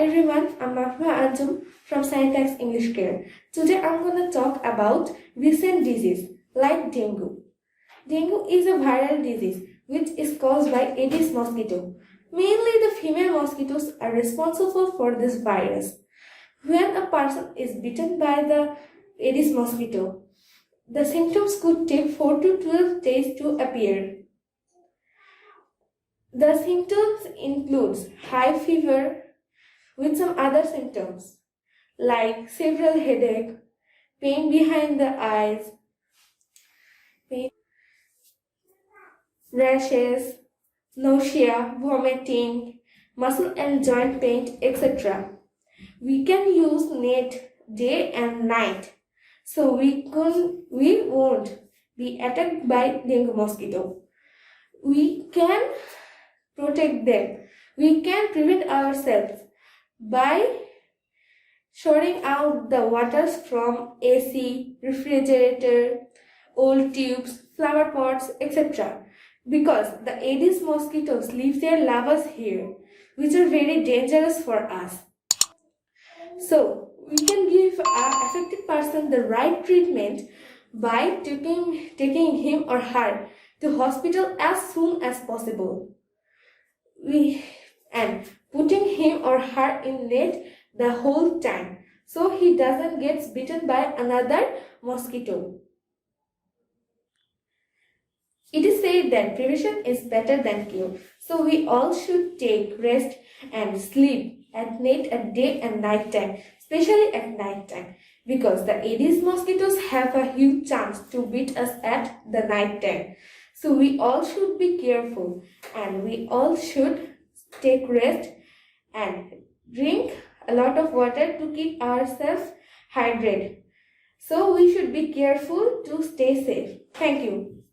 everyone, I'm Mahma Anjum from Scientex English Care. Today I'm going to talk about recent disease like dengue. Dengue is a viral disease which is caused by Aedes mosquito. Mainly the female mosquitoes are responsible for this virus. When a person is bitten by the Aedes mosquito, the symptoms could take 4 to 12 days to appear. The symptoms includes high fever with some other symptoms like severe headache, pain behind the eyes, rashes, nausea, vomiting, muscle and joint pain, etc. We can use net day and night so we won't be attacked by dengue mosquito. We can protect them. We can prevent ourselves by shoring out the waters from AC, refrigerator, old tubes, flower pots, etc. Because the Aedes mosquitoes leave their larvae here, which are very dangerous for us. So, we can give our affected person the right treatment by taking him or her to hospital as soon as possible. And putting him or her in net the whole time so he doesn't get bitten by another mosquito. It is said that prevention is better than cure, so we all should take rest and sleep at night, at day and night time, especially at night time, because the Aedes mosquitoes have a huge chance to bite us at the night time. So we all should be careful and we all should take rest and drink a lot of water to keep ourselves hydrated. So we should be careful to stay safe. Thank you.